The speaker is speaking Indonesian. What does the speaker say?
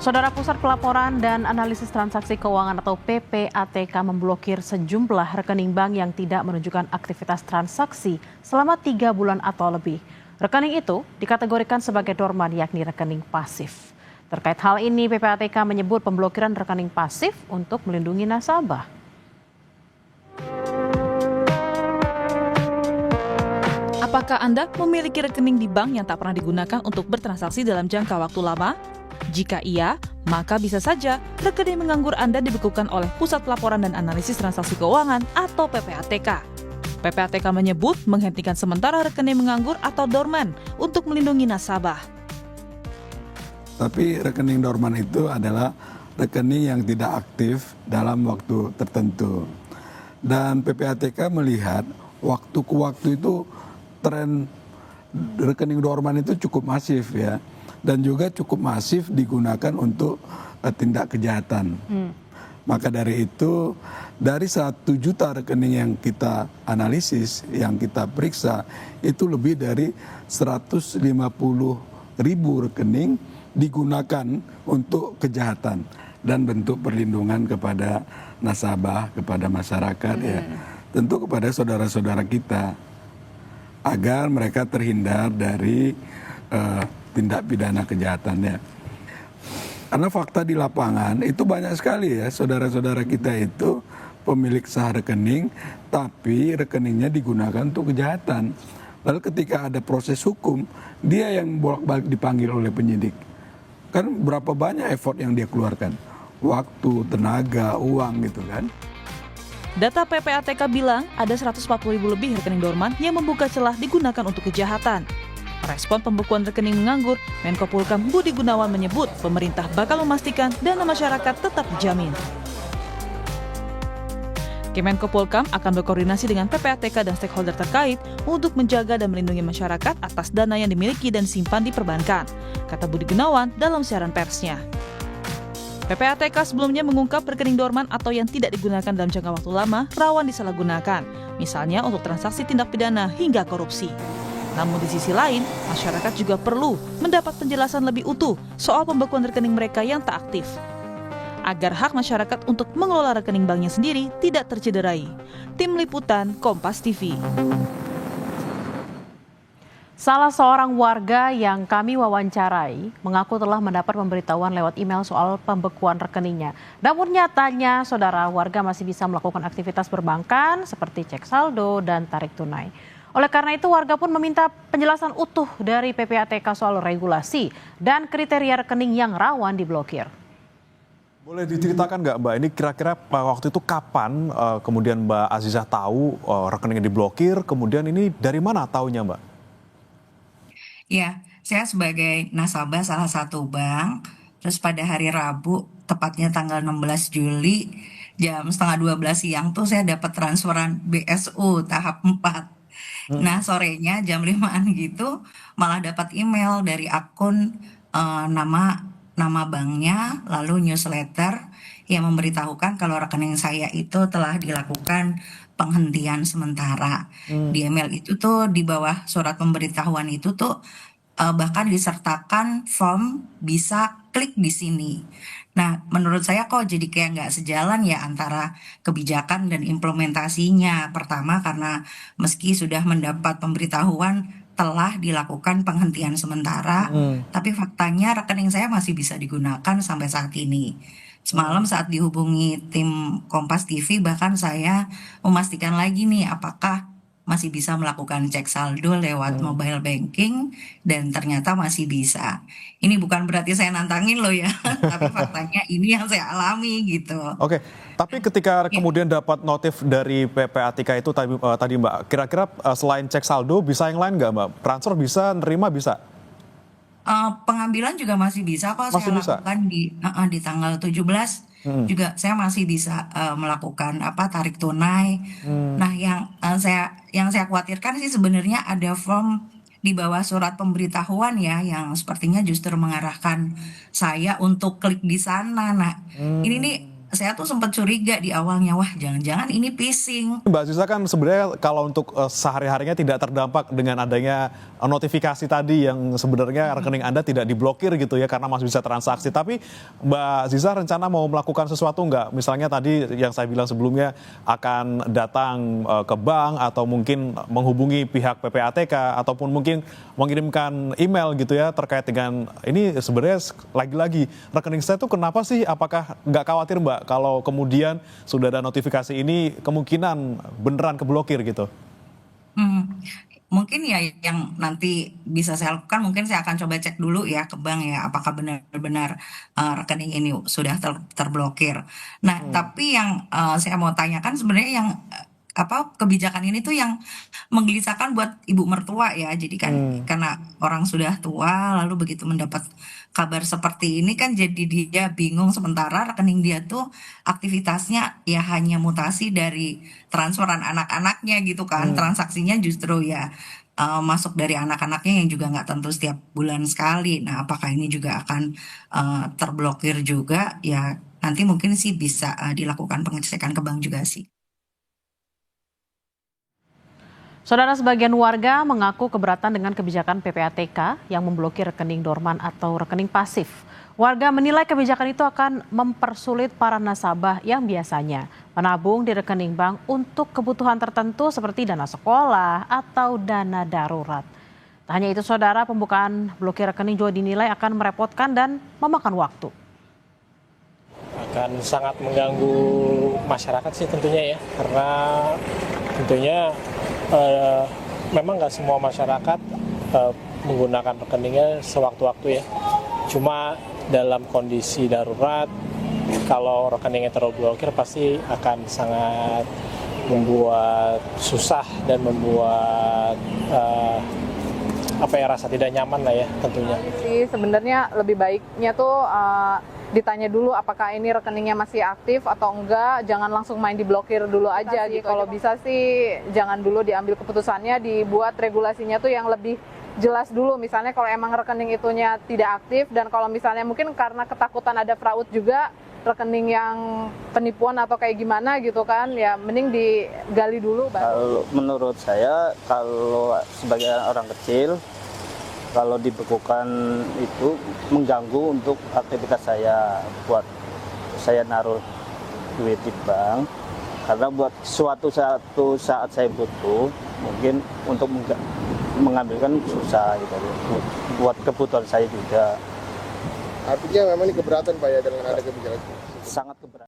Saudara, Pusat Pelaporan dan Analisis Transaksi Keuangan atau PPATK memblokir sejumlah rekening bank yang tidak menunjukkan aktivitas transaksi selama 3 bulan atau lebih. Rekening itu dikategorikan sebagai dorman, yakni rekening pasif. Terkait hal ini, PPATK menyebut pemblokiran rekening pasif untuk melindungi nasabah. Apakah Anda memiliki rekening di bank yang tak pernah digunakan untuk bertransaksi dalam jangka waktu lama? Jika iya, maka bisa saja rekening menganggur Anda dibekukan oleh Pusat Pelaporan dan Analisis Transaksi Keuangan atau PPATK. PPATK menyebut menghentikan sementara rekening menganggur atau dorman untuk melindungi nasabah. Tapi rekening dorman itu adalah rekening yang tidak aktif dalam waktu tertentu. Dan PPATK melihat waktu ke waktu itu tren rekening dorman itu cukup masif ya. Dan juga cukup masif digunakan untuk tindak kejahatan. Maka dari itu, dari 1 juta rekening yang kita analisis, yang kita periksa, itu lebih dari 150.000 rekening digunakan untuk kejahatan dan bentuk perlindungan kepada nasabah, kepada masyarakat ya. Tentu kepada saudara-saudara kita, agar mereka terhindar dari tindak pidana kejahatannya. Karena fakta di lapangan itu banyak sekali ya, saudara-saudara kita itu pemilik sah rekening, tapi rekeningnya digunakan untuk kejahatan. Lalu ketika ada proses hukum, dia yang bolak-balik dipanggil oleh penyidik. Kan berapa banyak effort yang dia keluarkan? Waktu, tenaga, uang gitu kan. Data PPATK bilang ada 140.000 lebih rekening dorman yang membuka celah digunakan untuk kejahatan. Respon pembekuan rekening menganggur, Menko Polhukam Budi Gunawan menyebut pemerintah bakal memastikan dana masyarakat tetap dijamin. Kemenko Polhukam akan berkoordinasi dengan PPATK dan stakeholder terkait untuk menjaga dan melindungi masyarakat atas dana yang dimiliki dan simpan di perbankan, kata Budi Gunawan dalam siaran persnya. PPATK sebelumnya mengungkap rekening dorman atau yang tidak digunakan dalam jangka waktu lama rawan disalahgunakan, misalnya untuk transaksi tindak pidana hingga korupsi. Namun di sisi lain, masyarakat juga perlu mendapat penjelasan lebih utuh soal pembekuan rekening mereka yang tak aktif, agar hak masyarakat untuk mengelola rekening banknya sendiri tidak tercederai. Tim Liputan Kompas TV. Salah seorang warga yang kami wawancarai mengaku telah mendapat pemberitahuan lewat email soal pembekuan rekeningnya. Namun nyatanya, saudara, warga masih bisa melakukan aktivitas perbankan seperti cek saldo dan tarik tunai. Oleh karena itu, warga pun meminta penjelasan utuh dari PPATK soal regulasi dan kriteria rekening yang rawan diblokir. Boleh diceritakan nggak Mbak, ini kira-kira waktu itu kapan kemudian Mbak Azizah tahu rekeningnya diblokir, kemudian ini dari mana taunya Mbak? Ya, saya sebagai nasabah salah satu bank, terus pada hari Rabu, tepatnya tanggal 16 Juli, jam setengah 12 siang tuh saya dapat transferan BSU tahap 4. Nah, sorenya jam 5-an gitu malah dapat email dari akun nama banknya, lalu newsletter yang memberitahukan kalau rekening saya itu telah dilakukan penghentian sementara. Di email itu tuh di bawah surat pemberitahuan itu tuh bahkan disertakan form bisa klik di sini. Nah, menurut saya kok jadi kayak nggak sejalan ya antara kebijakan dan implementasinya. Pertama karena meski sudah mendapat pemberitahuan telah dilakukan penghentian sementara, tapi faktanya rekening saya masih bisa digunakan sampai saat ini. Semalam saat dihubungi tim Kompas TV, bahkan saya memastikan lagi nih apakah masih bisa melakukan cek saldo lewat mobile banking, dan ternyata masih bisa. Ini bukan berarti saya nantangin loh ya, tapi faktanya ini yang saya alami gitu. Oke, tapi ketika kemudian dapat notif dari PPATK itu tadi Mbak, kira-kira selain cek saldo bisa yang lain nggak Mbak? Transfer bisa, nerima bisa? Pengambilan juga masih bisa kok, Masih saya bisa? lakukan di tanggal 17 juga saya masih bisa melakukan tarik tunai. Nah, yang saya khawatirkan sih sebenarnya ada form di bawah surat pemberitahuan ya yang sepertinya justru mengarahkan saya untuk klik di sana. Nah, ini nih saya tuh sempat curiga di awalnya, wah jangan-jangan ini phishing. Mbak Aziza kan sebenarnya kalau untuk sehari-harinya tidak terdampak dengan adanya notifikasi tadi yang sebenarnya rekening Anda tidak diblokir gitu ya karena masih bisa transaksi. Tapi Mbak Aziza rencana mau melakukan sesuatu nggak? Misalnya tadi yang saya bilang sebelumnya akan datang ke bank atau mungkin menghubungi pihak PPATK ataupun mungkin mengirimkan email gitu ya terkait dengan ini sebenarnya lagi-lagi rekening saya tuh kenapa sih? Apakah nggak khawatir Mbak kalau kemudian sudah ada notifikasi ini kemungkinan beneran keblokir gitu? Hmm, Mungkin ya yang nanti bisa saya lakukan, mungkin saya akan coba cek dulu ya ke bank ya, apakah benar-benar rekening ini sudah terblokir. Nah, tapi yang saya mau tanyakan sebenarnya yang apa kebijakan ini tuh yang menggelisahkan buat ibu mertua ya. Jadi kan karena orang sudah tua, lalu begitu mendapat kabar seperti ini kan jadi dia bingung sementara rekening dia tuh aktivitasnya ya hanya mutasi dari transferan anak-anaknya gitu kan. Transaksinya justru ya masuk dari anak-anaknya yang juga nggak tentu setiap bulan sekali. Nah, apakah ini juga akan terblokir juga? Ya nanti mungkin sih bisa dilakukan pengecekan ke bank juga sih. Saudara, sebagian warga mengaku keberatan dengan kebijakan PPATK yang memblokir rekening dorman atau rekening pasif. Warga menilai kebijakan itu akan mempersulit para nasabah yang biasanya menabung di rekening bank untuk kebutuhan tertentu seperti dana sekolah atau dana darurat. Tak hanya itu saudara, pembukaan blokir rekening juga dinilai akan merepotkan dan memakan waktu. Akan sangat mengganggu masyarakat sih tentunya ya, karena tentunya memang nggak semua masyarakat menggunakan rekeningnya sewaktu-waktu ya. Cuma dalam kondisi darurat, kalau rekeningnya terblokir pasti akan sangat membuat susah dan membuat rasa tidak nyaman lah ya tentunya. Sih sebenarnya lebih baiknya tuh ditanya dulu apakah ini rekeningnya masih aktif atau enggak, jangan langsung main diblokir dulu aja gitu. Kalau bisa sih jangan dulu diambil keputusannya, dibuat regulasinya tuh yang lebih jelas dulu. Misalnya kalau emang rekening itunya tidak aktif dan kalau misalnya mungkin karena ketakutan ada fraud juga, rekening yang penipuan atau kayak gimana gitu kan, ya mending digali dulu. Kalau menurut saya, kalau sebagai orang kecil, kalau dibekukan itu mengganggu untuk aktivitas saya, buat saya naruh duit di bank, karena buat suatu saat saya butuh, mungkin untuk mengambilkan susah gitu, buat kebutuhan saya juga. Artinya memang ini keberatan Pak ya dengan ada kebijakan? Sangat keberatan.